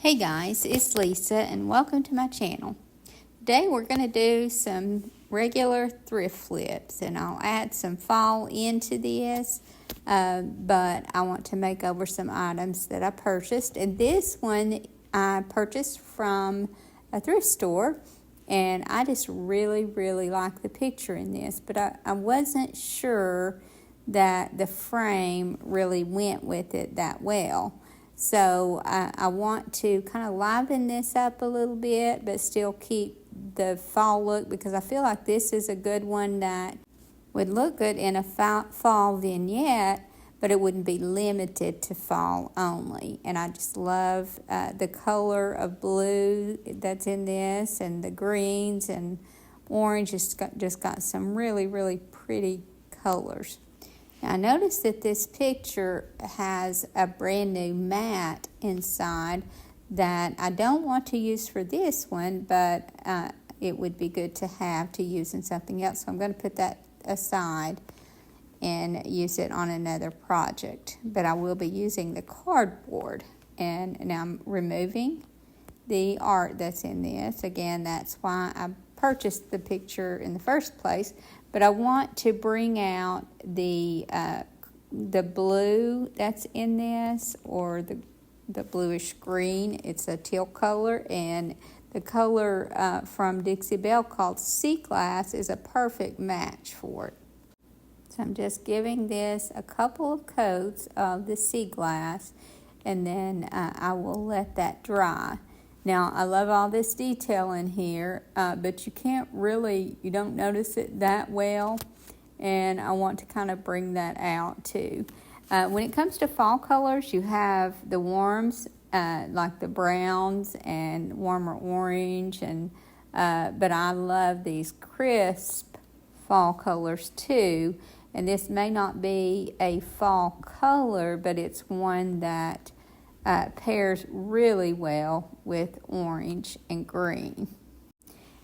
Hey guys, it's Lisa and welcome to my channel. Today we're going to do some regular thrift flips and I'll add some fall into this, but I want to make over some items that I purchased. And this one I purchased from a thrift store and I just really like the picture in this, but I wasn't sure that the frame really went with it that well. So I want to kind of liven this up a little bit, but still keep the fall look, because I feel like this is a good one that would look good in a fall vignette, but it wouldn't be limited to fall only. And I just love the color of blue that's in this, and the greens and orange. Just got some really pretty colors. Now, I noticed that this picture has a brand new mat inside that I don't want to use for this one, but it would be good to have to use in something else. So I'm going to put that aside and use it on another project. But I will be using the cardboard. And now I'm removing the art that's in this. Again, that's why I purchased the picture in the first place. But I want to bring out the blue that's in this, or the bluish green. It's a teal color, and the color from Dixie Belle called Sea Glass is a perfect match for it. So I'm just giving this a couple of coats of the sea glass, and then I will let that dry. Now, I love all this detail in here, but you don't notice it that well, and I want to kind of bring that out too. When it comes to fall colors, you have the warms, like the browns and warmer orange, but I love these crisp fall colors too. And this may not be a fall color, but it's one that pairs really well with orange and green.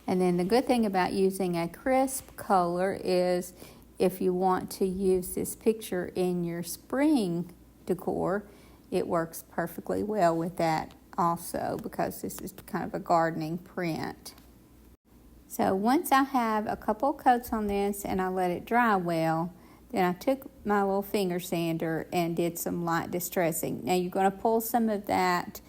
And then the good thing about using a crisp color is if you want to use this picture in your spring decor, it works perfectly well with that also, because this is kind of a gardening print. So once I have a couple coats on this and I let it dry well, then I took my little finger sander and did some light distressing. Now you're going to pull some of that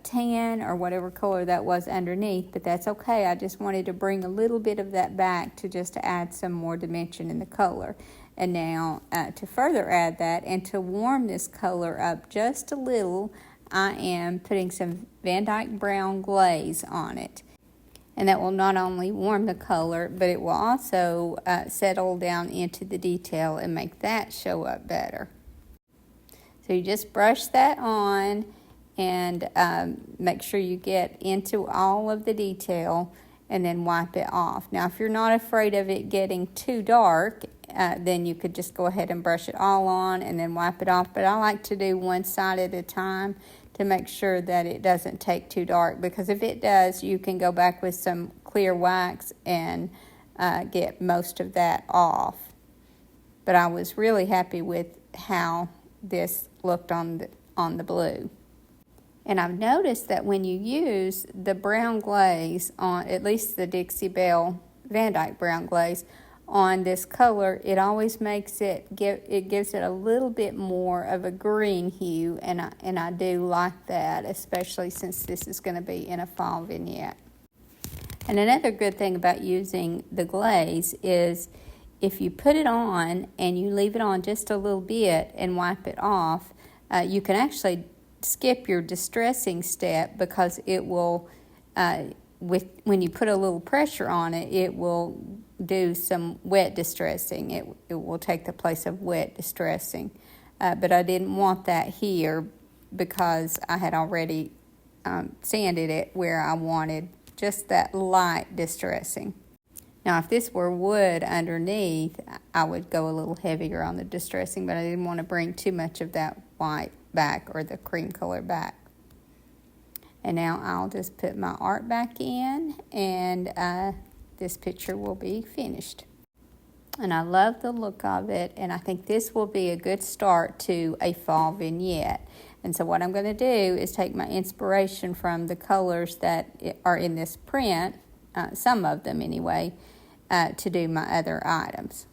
tan or whatever color that was underneath, but that's okay. I just wanted to bring a little bit of that back to just add some more dimension in the color. And now to further add that and to warm this color up just a little, I am putting some Vandyke brown glaze on it. And that will not only warm the color, but it will also settle down into the detail and make that show up better. So you just brush that on and make sure you get into all of the detail and then wipe it off. Now, if you're not afraid of it getting too dark, then you could just go ahead and brush it all on and then wipe it off. But I like to do one side at a time to make sure that it doesn't take too dark, because if it does, you can go back with some clear wax and get most of that off. But I was really happy with how this looked on the blue. And I've noticed that when you use the brown glaze on, at least the Dixie Belle Vandyke brown glaze, on this color, it always makes it gives it a little bit more of a green hue, and I do like that, especially since this is going to be in a fall vignette. And another good thing about using the glaze is if you put it on and you leave it on just a little bit and wipe it off, you can actually skip your distressing step, because it will, when you put a little pressure on it, it will do some wet distressing. It will take the place of wet distressing. But I didn't want that here because I had already sanded it where I wanted just that light distressing. Now, if this were wood underneath, I would go a little heavier on the distressing, but I didn't want to bring too much of that white back or the cream color back. And now I'll just put my art back in, and this picture will be finished. And I love the look of it, and I think this will be a good start to a fall vignette. And so what I'm going to do is take my inspiration from the colors that are in this print, some of them anyway, to do my other items.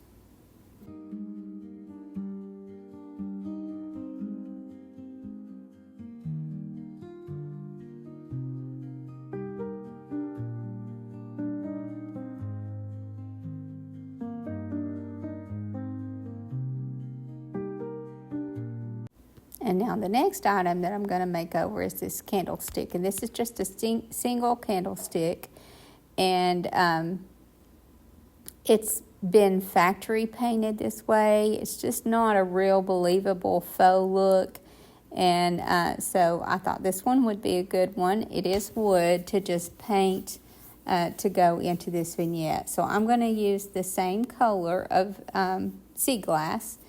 And now the next item that I'm going to make over is this candlestick. And this is just a single candlestick. And it's been factory painted this way. It's just not a real believable faux look. And so I thought this one would be a good one. It is wood to just paint to go into this vignette. So I'm going to use the same color of sea glass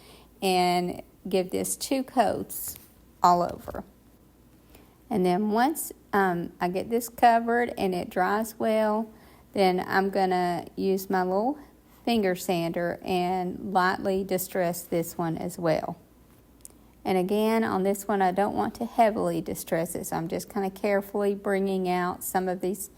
and give this 2 coats all over. And then once I get this covered and it dries well, then I'm going to use my little finger sander and lightly distress this one as well. And again, on this one, I don't want to heavily distress it, so I'm just kind of carefully bringing out some of these,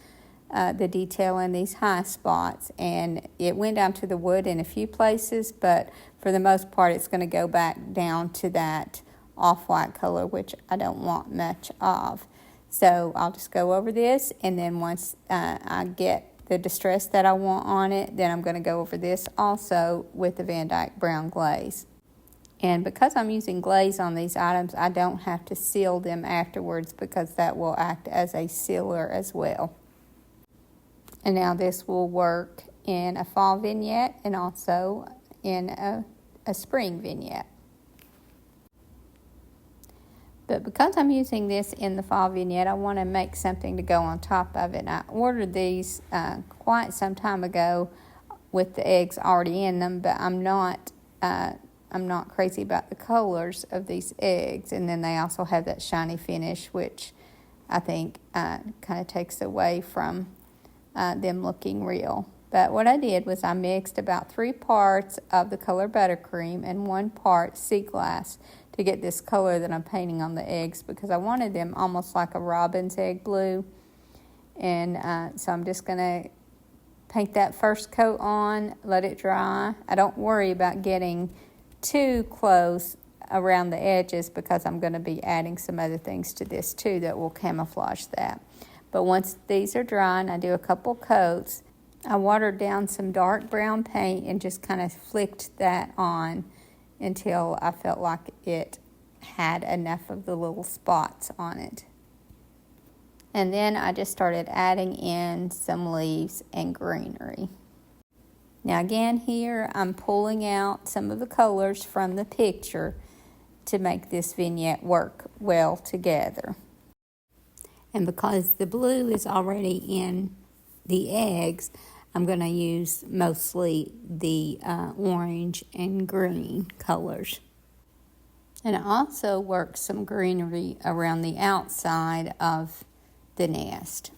the detail in these high spots. And it went down to the wood in a few places, but for the most part, it's going to go back down to that off-white color, which I don't want much of. So I'll just go over this, and then once I get the distress that I want on it, then I'm going to go over this also with the Vandyke brown glaze. And because I'm using glaze on these items, I don't have to seal them afterwards because that will act as a sealer as well. And now this will work in a fall vignette and also in a spring vignette. But because I'm using this in the fall vignette, I want to make something to go on top of it. And I ordered these quite some time ago with the eggs already in them, but I'm not crazy about the colors of these eggs. And then they also have that shiny finish, which I think kind of takes away from them looking real. But what I did was I mixed about 3 parts of the color Buttercream and 1 part sea glass to get this color that I'm painting on the eggs, because I wanted them almost like a robin's egg blue. And so I'm just going to paint that first coat on, let it dry. I don't worry about getting too close around the edges because I'm going to be adding some other things to this too that will camouflage that. But once these are dry and I do a couple coats, I watered down some dark brown paint and just kind of flicked that on until I felt like it had enough of the little spots on it. And then I just started adding in some leaves and greenery. Now again here, I'm pulling out some of the colors from the picture to make this vignette work well together. And because the blue is already in the eggs, I'm going to use mostly the orange and green colors. And I also worked some greenery around the outside of the nest.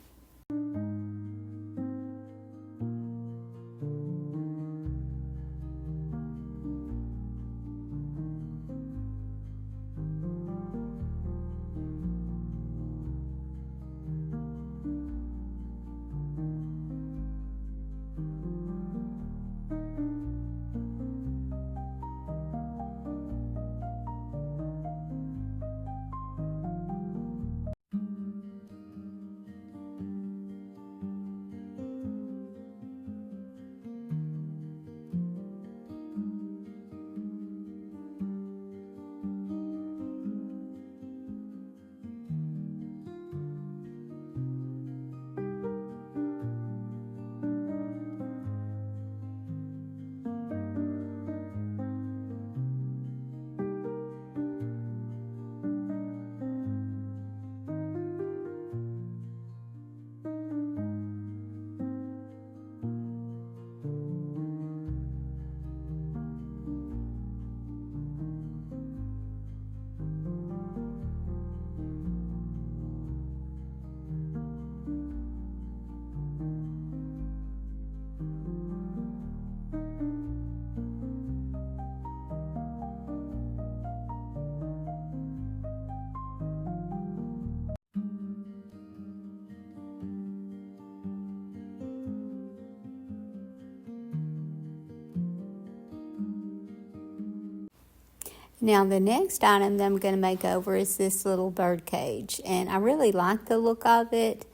Now the next item that I'm going to make over is this little bird cage, and I really like the look of it,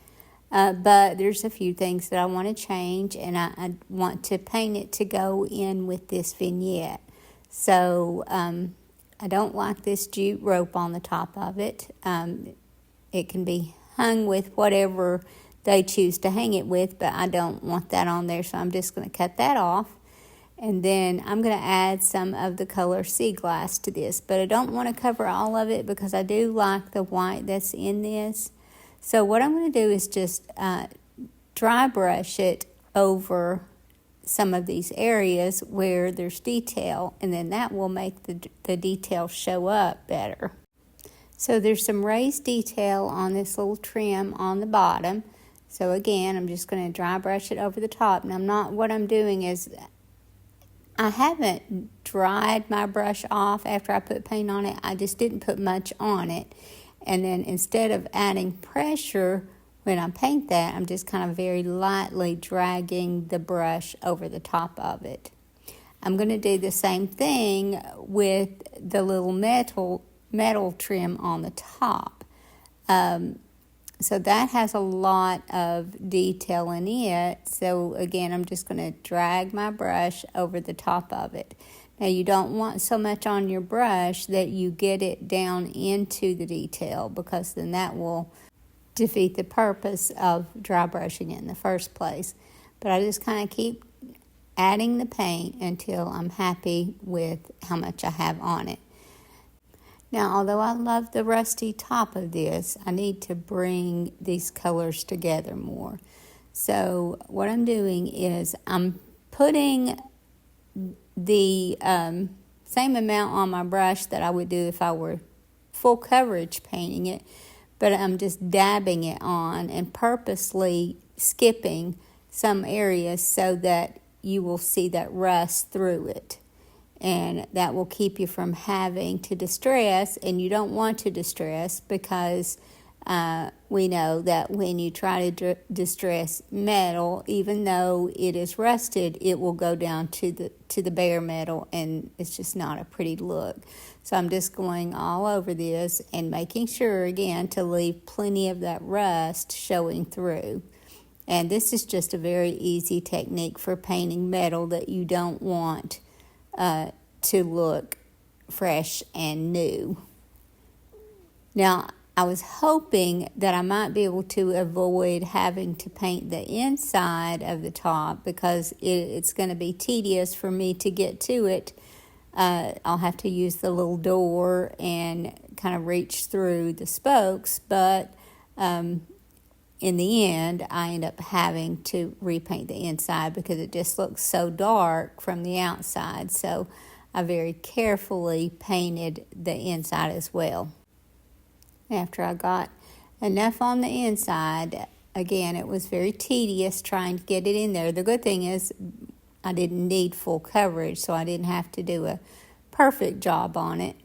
but there's a few things that I want to change, and I want to paint it to go in with this vignette. So I don't like this jute rope on the top of it. It can be hung with whatever they choose to hang it with, but I don't want that on there, so I'm just going to cut that off. And then I'm going to add some of the color sea glass to this, but I don't want to cover all of it because I do like the white that's in this. So what I'm going to do is just dry brush it over some of these areas where there's detail, and then that will make the detail show up better. So there's some raised detail on this little trim on the bottom. So again, I'm just going to dry brush it over the top. Now what I'm doing is I haven't dried my brush off after I put paint on it. I just didn't put much on it. And then instead of adding pressure when I paint that, I'm just kind of very lightly dragging the brush over the top of it. I'm going to do the same thing with the little metal trim on the top. So that has a lot of detail in it. So again, I'm just going to drag my brush over the top of it. Now you don't want so much on your brush that you get it down into the detail, because then that will defeat the purpose of dry brushing it in the first place. But I just kind of keep adding the paint until I'm happy with how much I have on it. Now, although I love the rusty top of this, I need to bring these colors together more. So what I'm doing is I'm putting the same amount on my brush that I would do if I were full coverage painting it, but I'm just dabbing it on and purposely skipping some areas so that you will see that rust through it. And that will keep you from having to distress, and you don't want to distress because we know that when you try to distress metal, even though it is rusted, it will go down to the bare metal, and it's just not a pretty look. So I'm just going all over this and making sure, again, to leave plenty of that rust showing through. And this is just a very easy technique for painting metal that you don't want to look fresh and new. Now, I was hoping that I might be able to avoid having to paint the inside of the top because it's going to be tedious for me to get to it. I'll have to use the little door and kind of reach through the spokes, but in the end, I end up having to repaint the inside because it just looks so dark from the outside. So I very carefully painted the inside as well. After I got enough on the inside, again, it was very tedious trying to get it in there. The good thing is I didn't need full coverage, so I didn't have to do a perfect job on it.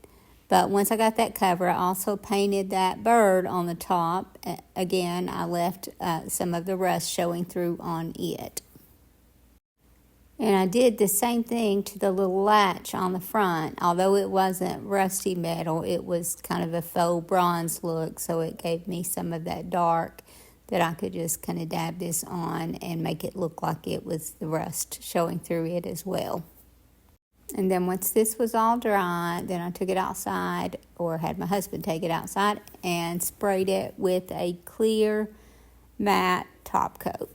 But once I got that cover, I also painted that bird on the top. Again, I left some of the rust showing through on it. And I did the same thing to the little latch on the front. Although it wasn't rusty metal, it was kind of a faux bronze look, so it gave me some of that dark that I could just kind of dab this on and make it look like it was the rust showing through it as well. And then once this was all dry, then I took it outside, or had my husband take it outside, and sprayed it with a clear matte top coat.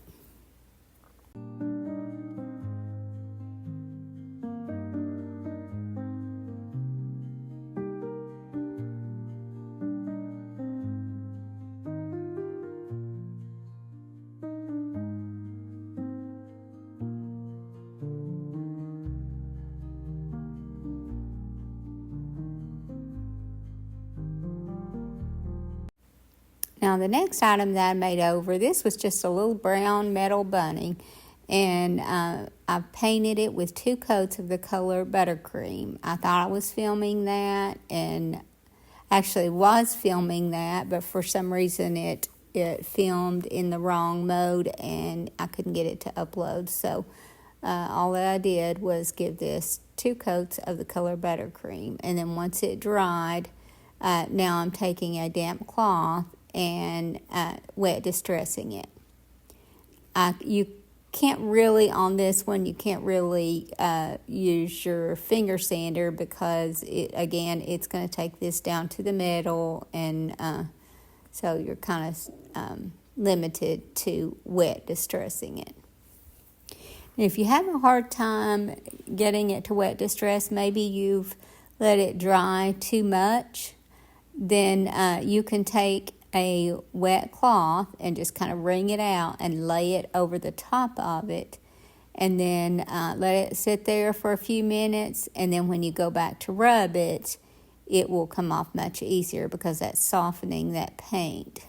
Now the next item that I made over, this was just a little brown metal bunny, and I painted it with 2 coats of the color Buttercream. I thought I was filming that, and actually was filming that, but for some reason it filmed in the wrong mode and I couldn't get it to upload. So all that I did was give this 2 coats of the color Buttercream. And then once it dried, now I'm taking a damp cloth and wet distressing it. You can't really, on this one, you can't really use your finger sander because, it's going to take this down to the middle, and so you're kind of limited to wet distressing it. And if you have a hard time getting it to wet distress, maybe you've let it dry too much, then you can take a wet cloth and just kind of wring it out and lay it over the top of it, and then let it sit there for a few minutes, and then when you go back to rub it, it will come off much easier because that's softening that paint.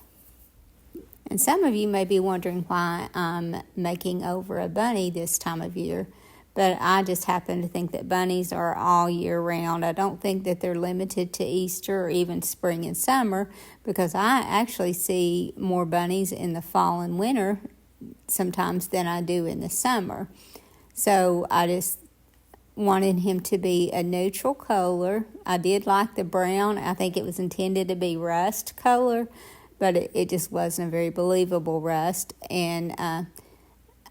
And some of you may be wondering why I'm making over a bunny this time of year, but I just happen to think that bunnies are all year round. I don't think that they're limited to Easter or even spring and summer, because I actually see more bunnies in the fall and winter sometimes than I do in the summer. So I just wanted him to be a neutral color. I did like the brown. I think it was intended to be rust color, but it just wasn't a very believable rust. And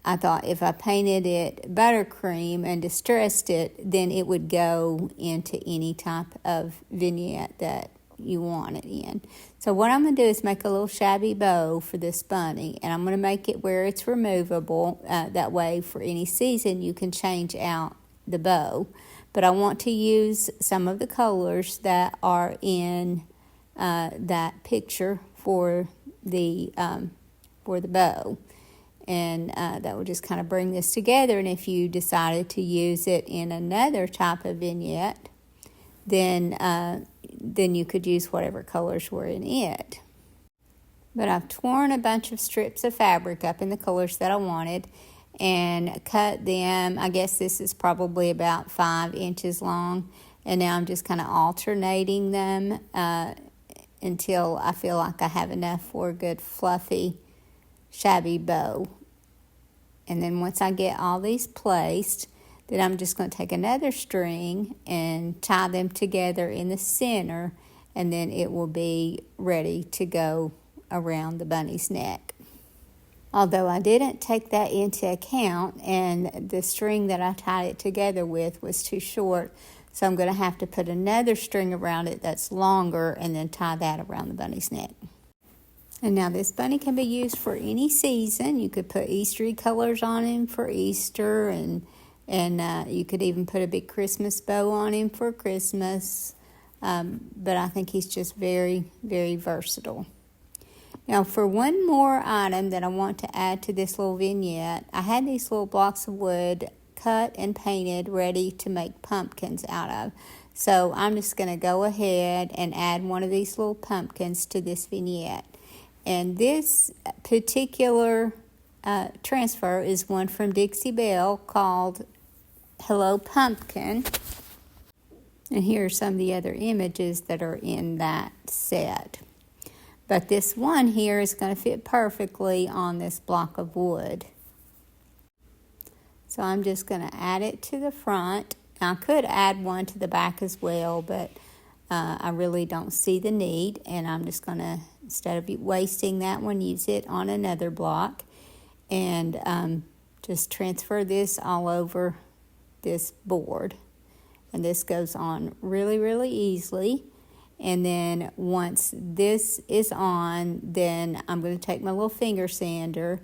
I thought if I painted it Buttercream and distressed it, then it would go into any type of vignette that you want it in. So what I'm going to do is make a little shabby bow for this bunny, and I'm going to make it where it's removable. That way for any season you can change out the bow. But I want to use some of the colors that are in that picture for the bow. And that will just kind of bring this together. And if you decided to use it in another type of vignette, then you could use whatever colors were in it. But I've torn a bunch of strips of fabric up in the colors that I wanted and cut them. I guess this is probably about 5 inches long. And now I'm just kind of alternating them until I feel like I have enough for a good fluffy shabby bow. And then once I get all these placed, then I'm just going to take another string and tie them together in the center, and then it will be ready to go around the bunny's neck. Although I didn't take that into account, and the string that I tied it together with was too short, so I'm going to have to put another string around it that's longer and then tie that around the bunny's neck. And now this bunny can be used for any season. You could put Eastery colors on him for Easter, and you could even put a big Christmas bow on him for Christmas. But I think he's just very, very versatile. Now for one more item that I want to add to this little vignette, I had these little blocks of wood cut and painted ready to make pumpkins out of. So I'm just going to go ahead and add one of these little pumpkins to this vignette. And this particular transfer is one from Dixie Belle called Hello Pumpkin. And here are some of the other images that are in that set. But this one here is going to fit perfectly on this block of wood. So I'm just going to add it to the front. I could add one to the back as well, but I really don't see the need, and I'm just going to, instead of wasting that one, use it on another block, and just transfer this all over this board. And this goes on really, really easily. And then once this is on, then I'm going to take my little finger sander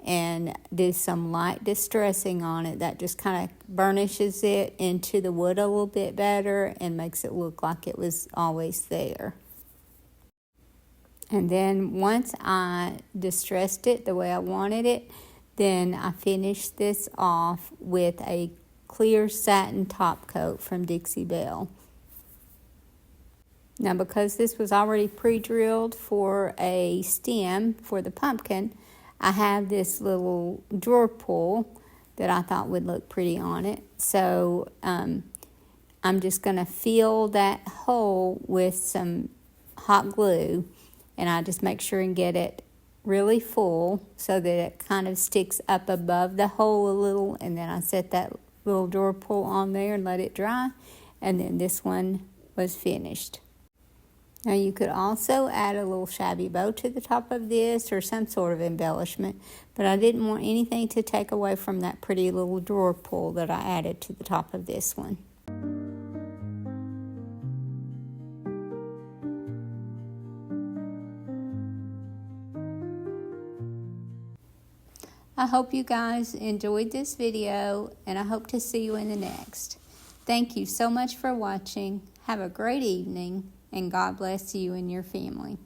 and do some light distressing on it. That just kind of burnishes it into the wood a little bit better and makes it look like it was always there. And then once I distressed it the way I wanted it, then I finished this off with a clear satin top coat from Dixie Belle. Now because this was already pre-drilled for a stem for the pumpkin, I have this little drawer pull that I thought would look pretty on it. So I'm just going to fill that hole with some hot glue, and I just make sure and get it really full so that it kind of sticks up above the hole a little, and then I set that little drawer pull on there and let it dry, and then this one was finished. Now you could also add a little shabby bow to the top of this or some sort of embellishment, but I didn't want anything to take away from that pretty little drawer pull that I added to the top of this one. I hope you guys enjoyed this video, and I hope to see you in the next. Thank you so much for watching. Have a great evening, and God bless you and your family.